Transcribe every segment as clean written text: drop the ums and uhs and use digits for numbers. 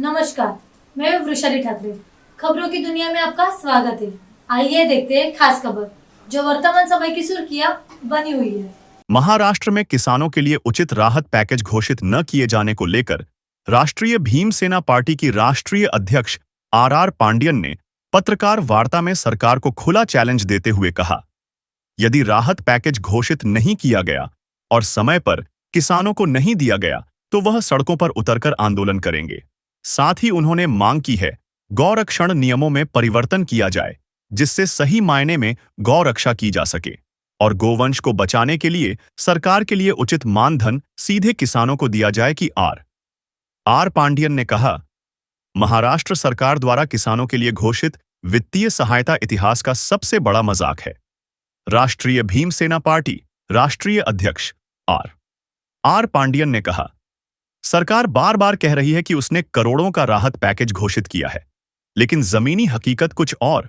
नमस्कार, मैं वृषाली ठाकरे। खबरों की दुनिया में आपका स्वागत है। आइए देखते हैं खास खबर जो वर्तमान समय की सुर्खियां बनी हुई है। महाराष्ट्र में किसानों के लिए उचित राहत पैकेज घोषित न किए जाने को लेकर राष्ट्रीय भीमसेना पार्टी की राष्ट्रीय अध्यक्ष आर पांडियन ने पत्रकार वार्ता में सरकार को खुला चैलेंज देते हुए कहा, यदि राहत पैकेज घोषित नहीं किया गया और समय पर किसानों को नहीं दिया गया तो वह सड़कों पर उतरकर आंदोलन करेंगे। साथ ही उन्होंने मांग की है गौरक्षण नियमों में परिवर्तन किया जाए, जिससे सही मायने में गौरक्षा की जा सके और गोवंश को बचाने के लिए सरकार के लिए उचित मानधन सीधे किसानों को दिया जाए कि आर पांडियन ने कहा, महाराष्ट्र सरकार द्वारा किसानों के लिए घोषित वित्तीय सहायता इतिहास का सबसे बड़ा मजाक है। राष्ट्रीय भीमसेना पार्टी राष्ट्रीय अध्यक्ष आर पांडियन ने कहा, सरकार बार बार कह रही है कि उसने करोड़ों का राहत पैकेज घोषित किया है, लेकिन जमीनी हकीकत कुछ और।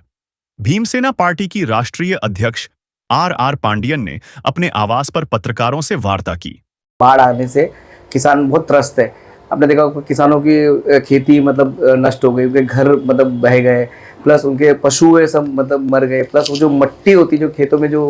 भीमसेना पार्टी की राष्ट्रीय अध्यक्ष आर पांडियन ने अपने आवास पर पत्रकारों से वार्ता की। बाढ़ आने से किसान बहुत त्रस्त है। आपने देखा किसानों की खेती मतलब नष्ट हो गई, उनके घर मतलब बह गए, प्लस उनके पशु है सब मतलब मर गए, प्लस वो जो मट्टी होती जो खेतों में जो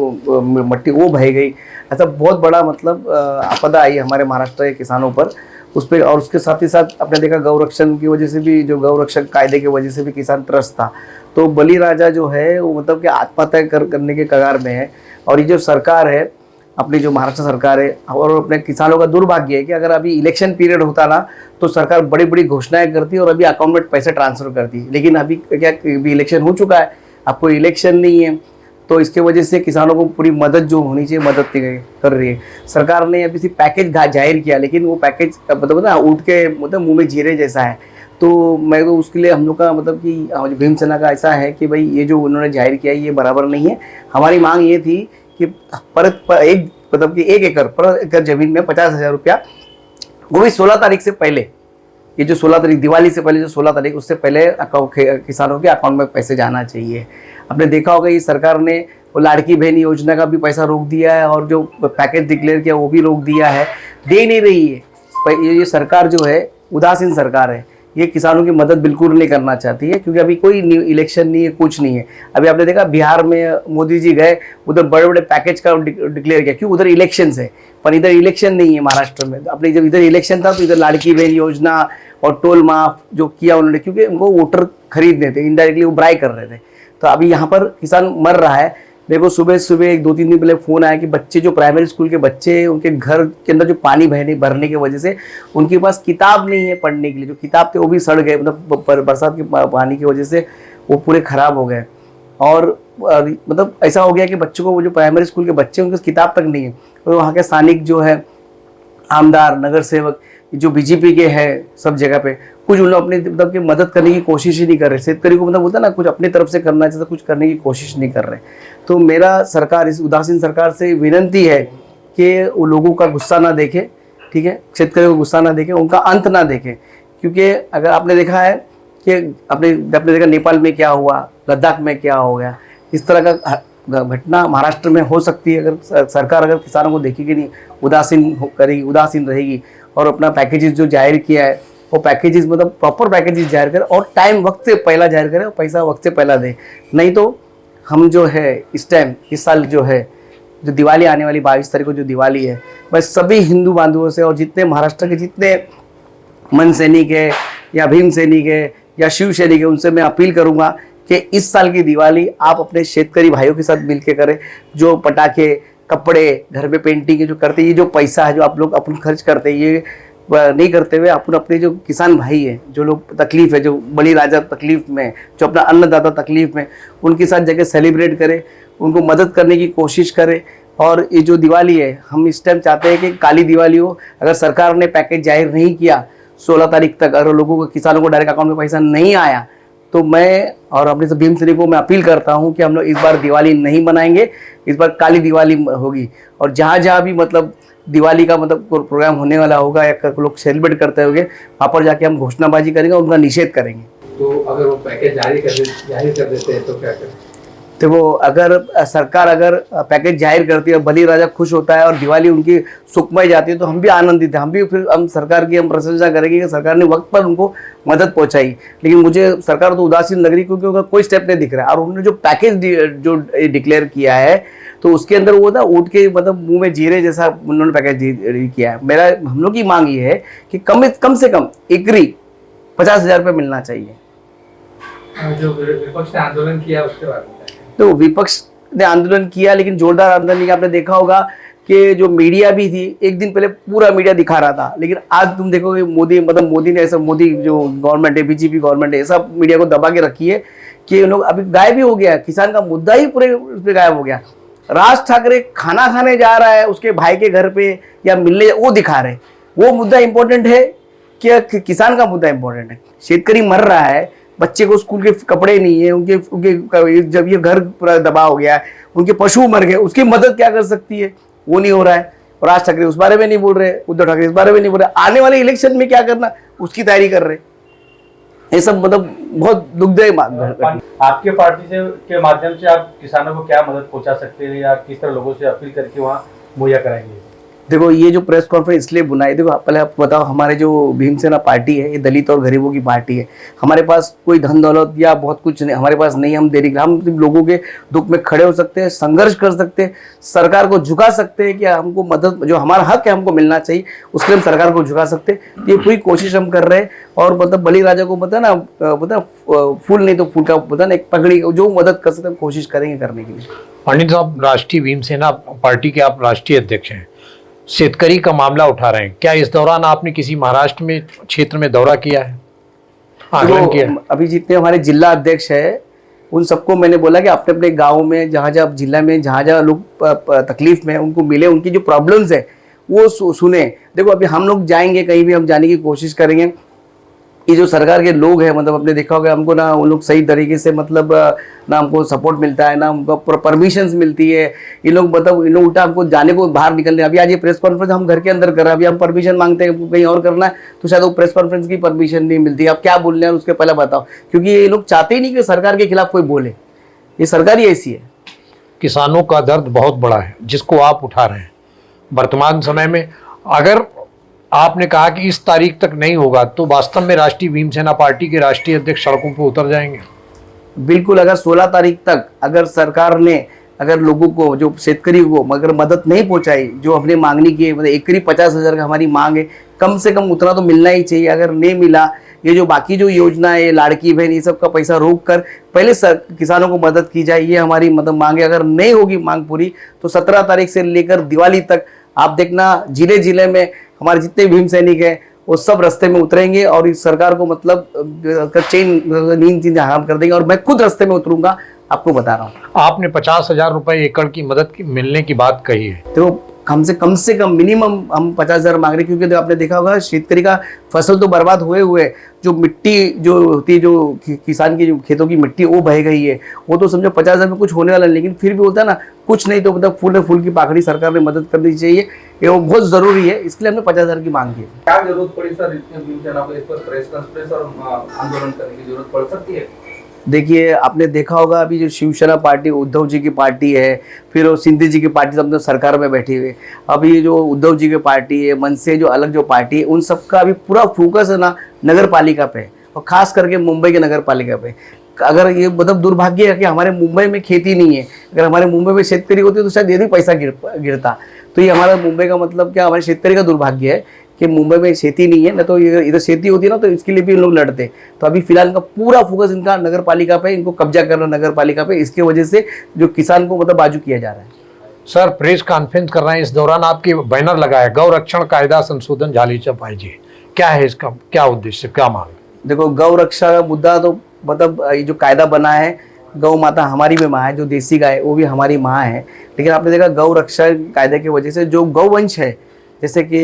मट्टी वो बह गई। ऐसा बहुत बड़ा मतलब आपदा आई हमारे महाराष्ट्र के किसानों पर उस पर। और उसके साथ ही साथ आपने देखा गौरक्षण की वजह से भी, जो गौरक्षक कायदे की वजह से भी किसान त्रस्त था। तो बली राजा जो है वो मतलब कि आत्महत्या करने के कगार में है। और ये जो सरकार है अपनी, जो महाराष्ट्र सरकार है, और अपने किसानों का दुर्भाग्य है कि अगर अभी इलेक्शन पीरियड होता ना तो सरकार बड़ी बड़ी घोषणाएं करती और अभी अकाउंट में पैसे ट्रांसफर करती। लेकिन अभी क्या, अभी इलेक्शन हो चुका है, अब कोई इलेक्शन नहीं है, तो इसके वजह से किसानों को पूरी मदद जो होनी चाहिए मदद कर रही है। सरकार ने अभी सिर्फ पैकेज जाहिर किया, लेकिन वो पैकेज मतलब ना ऊँट के मतलब मुँह में जीरे जैसा है। तो मैं तो उसके लिए हम लोग का मतलब कि भीमसेना का ऐसा है कि भाई ये जो उन्होंने जाहिर किया ये बराबर नहीं है। हमारी मांग ये थी कि एक मतलब कि 1 एकड़ पर एकड़ जमीन में 50,000 रुपया, वो भी 16 तारीख से पहले, ये जो 16 तारीख दिवाली से पहले जो 16 तारीख उससे पहले किसानों के अकाउंट में पैसे जाना चाहिए। आपने देखा होगा ये सरकार ने वो लाड़की बहन योजना का भी पैसा रोक दिया है और जो पैकेज डिक्लेयर किया वो भी रोक दिया है, दे नहीं रही है। ये सरकार जो है उदासीन सरकार है, ये किसानों की मदद बिल्कुल नहीं करना चाहती है, क्योंकि अभी कोई इलेक्शन नहीं है, कुछ नहीं है। अभी आपने देखा बिहार में मोदी जी गए, उधर बड़े बड़े पैकेज का डिक्लेयर किया, क्यों, उधर इलेक्शन है। पर इधर इलेक्शन नहीं है महाराष्ट्र में। अपने जब इधर इलेक्शन था तो इधर लाड़की बहन योजना और टोल माफ जो किया उन्होंने, क्योंकि उनको वोटर खरीदने थे, इनडायरेक्टली वो ब्राई कर रहे थे। तो अभी यहाँ पर किसान मर रहा है। मेरे को सुबह 2-3 दिन पहले फ़ोन आया कि बच्चे जो प्राइमरी स्कूल के बच्चे हैं, उनके घर के अंदर जो पानी भरने की वजह से उनके पास किताब नहीं है पढ़ने के लिए। जो किताब थे वो भी सड़ गए, मतलब बरसात के पानी की वजह से वो पूरे ख़राब हो गए। और मतलब ऐसा हो गया कि बच्चों को, वो जो प्राइमरी स्कूल के बच्चे उनके किताब तक नहीं है। तो वहाँ के स्थानिक जो है आमदार, नगर सेवक, जो बीजेपी के हैं सब जगह पे, कुछ उन लोग अपनी मतलब की मदद करने की कोशिश ही नहीं कर रहे। शेतकरी को मतलब होता है ना, कुछ अपनी तरफ से करना चाहिए, कुछ करने की कोशिश नहीं कर रहे। तो मेरा सरकार, इस उदासीन सरकार से विनती है कि वो लोगों का गुस्सा ना देखे, ठीक है, शेतकरी को गुस्सा ना देखे, उनका अंत ना देखे। क्योंकि अगर आपने देखा है कि आपने देखा नेपाल में क्या हुआ, लद्दाख में क्या हो गया, इस तरह का घटना महाराष्ट्र में हो सकती है अगर सरकार अगर किसानों को देखेगी नहीं, उदासीन करेगी, उदासीन रहेगी और अपना पैकेजेस जो जाहिर किया है वो पैकेजेस मतलब प्रॉपर पैकेजेस जाहिर करे और टाइम वक्त से पहला जाहिर करे और पैसा वक्त से पहला दे। नहीं तो हम जो है इस साल जो है जो दिवाली आने वाली 22 तारीख को जो दिवाली है, मैं सभी हिंदू बांधवों से और जितने महाराष्ट्र के जितने मन सैनिक है या भीम सैनिक है या शिव सैनिक है, उनसे मैं अपील करूँगा कि इस साल की दिवाली आप अपने शेतकरी भाइयों के साथ मिलकर करें। जो पटाखे, कपड़े, घर में पेंटिंग जो करते, ये जो पैसा है जो आप लोग अपन खर्च करते हैं, ये नहीं करते हुए अपन अपने जो किसान भाई हैं, जो लोग तकलीफ है, जो बली राजा तकलीफ में, जो अपना अन्नदाता तकलीफ में, उनके साथ जगह सेलिब्रेट करें, उनको मदद करने की कोशिश करें। और ये जो दिवाली है, हम इस टाइम चाहते हैं कि काली दिवाली हो। अगर सरकार ने पैकेज जाहिर नहीं किया 16 तारीख तक, अगर लोगों को, किसानों को डायरेक्ट अकाउंट में पैसा नहीं आया, तो मैं और अपने सब भीम सैनिकों को मैं अपील करता हूं कि हम लोग इस बार दिवाली नहीं मनाएंगे, इस बार काली दिवाली होगी। और जहाँ जहाँ भी मतलब दिवाली का मतलब प्रोग्राम होने वाला होगा या लोग सेलिब्रेट करते होंगे, वहाँ पर जाके हम घोषणाबाजी करेंगे, उनका निषेध करेंगे। तो अगर वो पैकेज जारी कर देते हैं तो क्या करें? देखो अगर सरकार अगर पैकेज जाहिर करती है, बली राजा खुश होता है और दिवाली उनकी सुखमय जाती है तो हम भी आनंदित हैं, हम भी फिर हम सरकार की हम प्रशंसा करेंगे कि सरकार ने वक्त पर उनको मदद पहुंचाई। लेकिन मुझे सरकार तो उदासीन लग रही क्योंकि उनका कोई स्टेप नहीं दिख रहा है। और उन्होंने जो पैकेज जो डिक्लेयर किया है तो उसके अंदर वो ना ऊँट के मतलब मुंह में जीरे जैसा उन्होंने पैकेज किया है। मेरा हम लोग की मांग ये है कि कम से कम एकरी 50,000 रुपये मिलना चाहिए। जो विपक्ष ने आंदोलन किया उसके बारे में तो विपक्ष ने आंदोलन किया लेकिन जोरदार आंदोलन किया। आपने देखा होगा कि जो मीडिया भी थी एक दिन पहले पूरा मीडिया दिखा रहा था, लेकिन आज तुम देखोगे मोदी ने ऐसा, मोदी जो गवर्नमेंट है, बीजेपी गवर्नमेंट है, ऐसा मीडिया को दबा के रखी है कि लोग अभी गायब ही हो गया। किसान का मुद्दा ही पूरे उस पर गायब हो गया। राज ठाकरे खाना खाने जा रहा है उसके भाई के घर पे या मिलने, वो दिखा रहे, वो मुद्दा इंपॉर्टेंट है कि किसान का मुद्दा इंपॉर्टेंट है? शेतकरी मर रहा है, बच्चे को स्कूल के कपड़े नहीं है, उनके उनके जब ये घर पूरा दबा हो गया है, उनके पशु मर गए, उसकी मदद क्या कर सकती है? वो नहीं हो रहा है। और राज ठाकरे उस बारे में नहीं बोल रहे, उद्धव ठाकरे इस बारे में नहीं बोल रहे। आने वाले इलेक्शन में क्या करना उसकी तैयारी कर रहे। ये सब मतलब बहुत दुखदायी बात है। आपके पार्टी से के माध्यम से आप किसानों को क्या मदद पहुंचा सकते हैं या किस तरह लोगों से अपील करके वहाँ मुहैया कराएंगे? देखो ये जो प्रेस कॉन्फ्रेंस इसलिए बुलाई, देखो पहले आपको बताओ, हमारे जो भीमसेना पार्टी है ये दलित और गरीबों की पार्टी है। हमारे पास कोई धन दौलत या बहुत कुछ नहीं, हमारे पास नहीं। हम सिर्फ लोगों के दुख में खड़े हो सकते हैं, संघर्ष कर सकते हैं, सरकार को झुका सकते हैं कि हमको मदद, जो हमारा हक है हमको मिलना चाहिए, उसके लिए हम सरकार को झुका सकते हैं। ये पूरी कोशिश हम कर रहे हैं। और मतलब बली राजा को पता ना, फूल नहीं तो फूल का पता ना, एक पगड़ी, जो मदद कर सकते हैं कोशिश करेंगे करने के लिए। पंडित साहब, राष्ट्रीय भीमसेना पार्टी के आप राष्ट्रीय अध्यक्ष हैं, शेतकरी का मामला उठा रहे हैं, क्या इस दौरान आपने किसी महाराष्ट्र में क्षेत्र में दौरा किया है, आकलन किया है? अभी जितने हमारे जिला अध्यक्ष है उन सबको मैंने बोला कि अपने अपने गाँव में जहाँ जहाँ जिला में जहाँ जहाँ लोग तकलीफ में उनको मिले, उनकी जो प्रॉब्लम्स है वो सुने। देखो अभी हम लोग जाएंगे कहीं भी, हम जाने की कोशिश करेंगे। ये जो सरकार के लोग हैं, मतलब आपने देखा होगा, हमको ना वो लोग सही तरीके से मतलब ना हमको सपोर्ट मिलता है, ना हमको परमिशंस मिलती है। ये लोग मतलब इन लोग उल्टा हमको जाने को बाहर निकलने। अभी आज ये प्रेस कॉन्फ्रेंस हम घर के अंदर कर रहे हैं, अभी हम परमिशन मांगते हैं कहीं और करना है तो शायद वो प्रेस कॉन्फ्रेंस की परमिशन नहीं मिलती। आप क्या बोल रहे हैं उसके पहले बताओ, क्योंकि ये लोग चाहते ही नहीं कि सरकार के खिलाफ कोई बोले। ये सरकार ही ऐसी है। किसानों का दर्द बहुत बड़ा है जिसको आप उठा रहे हैं वर्तमान समय में। अगर आपने कहा कि इस तारीख तक नहीं होगा तो वास्तव में राष्ट्रीय भीमसेना पार्टी के राष्ट्रीय अध्यक्ष सड़कों पर उतर जाएंगे? बिल्कुल। अगर 16 तारीख तक अगर सरकार ने अगर लोगों को, जो शेतकरी को अगर मदद नहीं पहुंचाई, जो हमने मांगनी की है, मतलब एकरी 50,000 का हमारी मांग है, कम से कम उतना तो मिलना ही चाहिए। अगर नहीं मिला, ये जो बाकी जो योजना है, लाड़की बहन, ये सब का पैसा रोक कर पहले किसानों को मदद की जाए, ये हमारी मतलब मांग है। अगर नहीं होगी मांग पूरी तो 17 तारीख से लेकर दिवाली तक आप देखना, जिले जिले में हमारे जितने भीम सैनिक हैं वो सब रास्ते में उतरेंगे और इस सरकार को मतलब नींद हराम कर देंगे। और मैं खुद रास्ते में उतरूंगा, आपको बता रहा हूँ। आपने 50,000 रुपए एकड़ की मदद मिलने की बात कही है, तो कम से कम मिनिमम हम 50,000 मांग रहे हैं, क्योंकि आपने देखा होगा शेतकरी का फसल तो बर्बाद हुए जो मिट्टी जो होती है, जो किसान की जो खेतों की मिट्टी वो बह गई है, वो तो समझो 50,000 में कुछ होने वाला है। लेकिन फिर भी होता है ना, कुछ नहीं तो मतलब फूल की पाखड़ी सरकार ने मदद करनी चाहिए, ये वो बहुत जरूरी है। इसके लिए हमने 50,000 की मांग की है। क्या जरूरत पड़ी सर इतने भीमसेना को इस पर प्रेस कॉन्फ्रेंस और आंदोलन करने की जरूरत पड़ सकती है? देखिए आपने देखा होगा अभी जो शिवसेना पार्टी उद्धव जी की पार्टी है, फिर वो सिंधे जी की पार्टी, सब सरकार में बैठी हुई। अभी जो उद्धव जी की पार्टी है, मन से जो अलग जो पार्टी है, उन सबका अभी पूरा फोकस है ना नगर पालिका पे, और खास करके मुंबई के नगर पालिका पे। अगर ये मतलब दुर्भाग्य है कि हमारे मुंबई में खेती नहीं है। अगर हमारे मुंबई में शेतकरी होती तो शायद ये भी पैसा गिरता। तो ये हमारा मुंबई का मतलब क्या, हमारे शेतकरी का दुर्भाग्य है कि मुंबई में खेती नहीं है। न तो इधर खेती होती है ना, तो इसके लिए भी लोग लड़ते। तो अभी फिलहाल इनका पूरा फोकस इनका नगर पालिका पे, इनको कब्जा करना नगर पालिका पे। इसके वजह से जो किसान को मतलब बाजू किया जा रहा है। सर प्रेस कॉन्फ्रेंस कर रहे हैं, इस दौरान आपके बैनर लगाया गौरक्षण कायदा संशोधन झालीचा पाहिजे, क्या है इसका, क्या उद्देश्य, क्या मांग? देखो गौ रक्षा का मुद्दा तो मतलब ये जो कायदा बना है, गौ माता हमारी भी माँ है, जो देसी गाय वो भी हमारी माँ है। लेकिन आपने देखा गौ रक्षा कायदे की वजह से जो गौवंश है, जैसे कि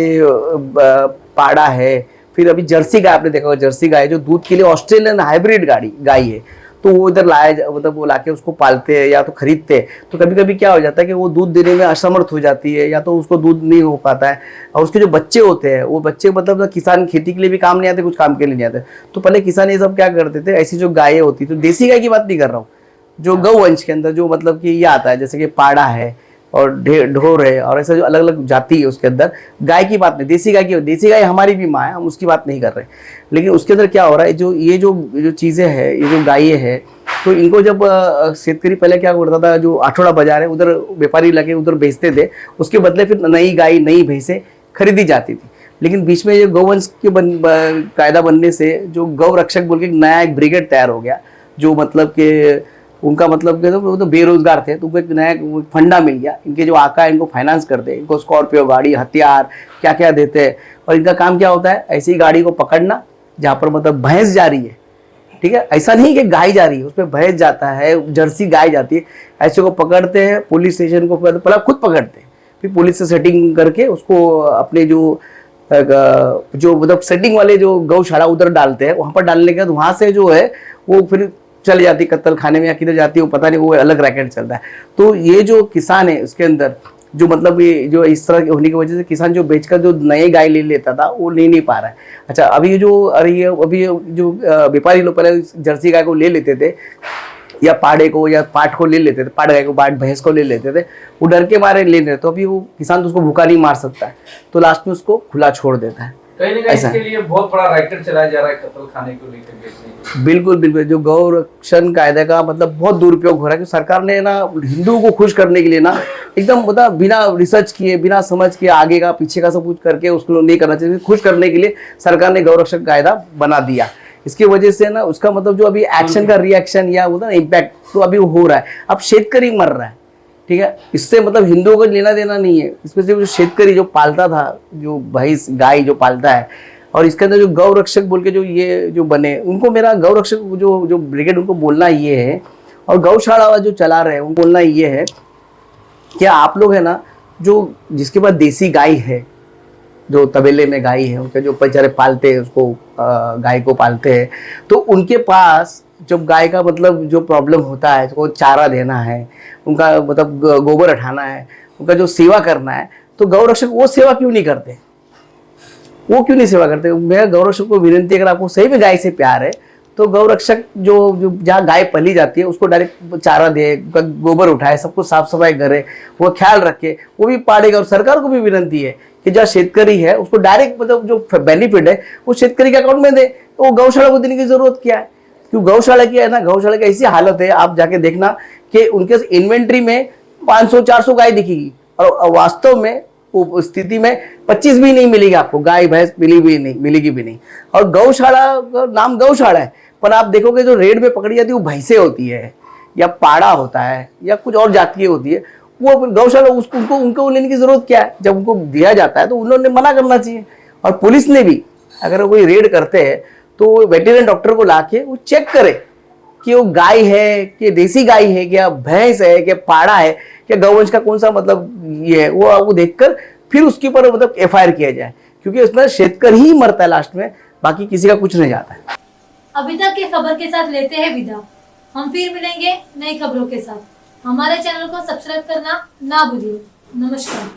पाड़ा है, फिर अभी जर्सी गाय, आपने देखा होगा जर्सी गाय जो दूध के लिए ऑस्ट्रेलियन हाइब्रिड गाय है, तो वो इधर लाया, मतलब वो लाके उसको पालते हैं या तो खरीदते हैं। तो कभी कभी क्या हो जाता है कि वो दूध देने में असमर्थ हो जाती है, या तो उसको दूध नहीं हो पाता है। और उसके जो बच्चे होते हैं, वो बच्चे मतलब किसान खेती के लिए भी काम नहीं आते, कुछ काम के लिए नहीं आते। तो पहले किसान ये सब क्या करते थे, ऐसी जो गायें होती, तो देसी गाय की बात नहीं कर रहा हूँ, जो गौवंश के अंदर जो मतलब कि ये आता है, जैसे कि पाड़ा है और ढोर है और ऐसा जो अलग अलग जाति है उसके अंदर। गाय की बात नहीं, देसी गाय की, देसी गाय हमारी भी माँ है, हम उसकी बात नहीं कर रहे। लेकिन उसके अंदर क्या हो रहा है, जो चीज़ें हैं, ये जो गायें हैं, तो इनको जब शेतकरी पहले क्या करता था, जो आठौड़ा बाजार है उधर व्यापारी लगे उधर बेचते थे, उसके बदले फिर नई गाय नई भैंसें खरीदी जाती थी। लेकिन बीच में ये गौवंश के कायदा बनने से जो गौ रक्षक बोल के एक ब्रिगेड तैयार हो गया, जो मतलब कि उनका मतलब कि वो तो बेरोजगार थे, तो उनको एक नया फंडा मिल गया। इनके जो आका है इनको फाइनेंस करते हैं, इनको स्कॉर्पियो गाड़ी, हथियार क्या क्या देते हैं। और इनका काम क्या होता है, ऐसी गाड़ी को पकड़ना जहाँ पर मतलब भैंस जा रही है, ठीक है, ऐसा नहीं कि गाय जा रही है, उसमें भैंस जाता है, जर्सी गाय जाती है, ऐसे को पकड़ते हैं, पुलिस स्टेशन को पहले खुद पकड़ते हैं, फिर पुलिस से सेटिंग करके उसको अपने जो मतलब सेटिंग वाले जो गौशाला उधर डालते हैं, वहाँ पर डालने के बाद वहाँ से जो है वो फिर चले जाती है कत्ल खाने में या किधर जाती है वो पता नहीं, वो अलग रैकेट चलता है। तो ये जो किसान है उसके अंदर जो मतलब ये जो इस तरह होने की वजह से किसान जो बेचकर जो नए गाय ले लेता था वो ले नहीं पा रहा है। अच्छा, अभी ये जो व्यापारी लोग पहले जर्सी गाय को ले लेते थे या पाड़े को या पाठ को ले लेते थे, पाड़ गाय को, पाठ भैंस को ले लेते थे, वो डर के मारे ले लेते। तो अभी वो किसान तो उसको भूखा नहीं मार सकता है, तो लास्ट में उसको खुला छोड़ देता है। कहीं ना कहीं इसके लिए बहुत बड़ा रैकेट चलाया जा रहा है कत्ल खाने को लेकर बेचने। बिल्कुल बिल्कुल, जो गौ रक्षण कायदे का मतलब बहुत दुरुपयोग हो रहा है कि सरकार ने ना हिंदुओं को खुश करने के लिए ना एकदम मतलब बिना रिसर्च किए, बिना समझ के, आगे का पीछे का सब कुछ करके उसको नहीं करना चाहिए। खुश करने के लिए सरकार ने गौ रक्षण कायदा बना दिया। इसकी वजह से ना उसका मतलब जो अभी एक्शन का रिएक्शन या होता है ना इम्पैक्ट, तो अभी हो रहा है। अब शेतकरी मर रहा है, ठीक है, इससे मतलब हिंदुओं को लेना देना नहीं है। इसमें से जो शेतकरी जो पालता था, जो भैंस गाय जो पालता है, और इसके अंदर जो गौ रक्षक बोल के जो ये जो बने, उनको मेरा गौ रक्षक जो ब्रिगेड, उनको बोलना ये है, और गौशाला जो चला रहे हैं उनको बोलना ये है कि आप लोग है ना, जो जिसके पास देसी गाय है, जो तबेले में गाय है, उनके जो बेचारे पालते हैं उसको, गाय को पालते हैं, तो उनके पास जब गाय का मतलब जो प्रॉब्लम होता है, उसको चारा देना है, उनका मतलब गोबर हटाना है, उनका जो सेवा करना है, तो गौरक्षक वो सेवा क्यों नहीं करते? वो क्यों नहीं सेवा करते? मेरा गौरक्षक को विनती है, अगर आपको सही में गाय से प्यार है तो गौरक्षक जो जहाँ गाय पली जाती है उसको डायरेक्ट चारा दे, गोबर उठाए, सब कुछ साफ सफाई करे, वो ख्याल रखे, वो भी पालेगा। और सरकार को भी विनती है कि जहाँ शेतकरी है उसको डायरेक्ट मतलब जो बेनिफिट है वो शेतकरी के अकाउंट में दे। तो वो गौशाला को देने की जरूरत क्या है? क्यों गौशाला की है ना, गौशाला की ऐसी हालत है, आप जाके देखना कि उनके इन्वेंट्री में 500-400 गाय दिखेगी और वास्तव में वो स्थिति में 25 भी नहीं मिलेगी आपको, गाय भैंस मिलेगी भी नहीं। और गौशाला का नाम गौशाला है, पर आप देखोगे जो रेड में पकड़ी जाती है वो भैंसे होती है या पाड़ा होता है या कुछ और जातीय होती है। वो गौशाला उनको लेने की जरूरत क्या है? जब उनको दिया जाता है तो उन्होंने मना करना चाहिए। और पुलिस ने भी अगर कोई रेड करते हैं तो वेटरनरी डॉक्टर को लाके वो चेक करे कि वो गाय है कि देसी गाय है, क्या भैंस है, क्या पाड़ा है, क्या गौवंश का कौन सा मतलब ये है, वो देखकर फिर उसके ऊपर मतलब FIR किया जाए, क्योंकि उसमें शेतकरी ही मरता है लास्ट में, बाकी किसी का कुछ नहीं जाता है। अभी तक के खबर के साथ लेते हैं विदा। हम फिर मिलेंगे नई खबरों के साथ। हमारे चैनल को सब्सक्राइब करना ना भूलिए। नमस्कार।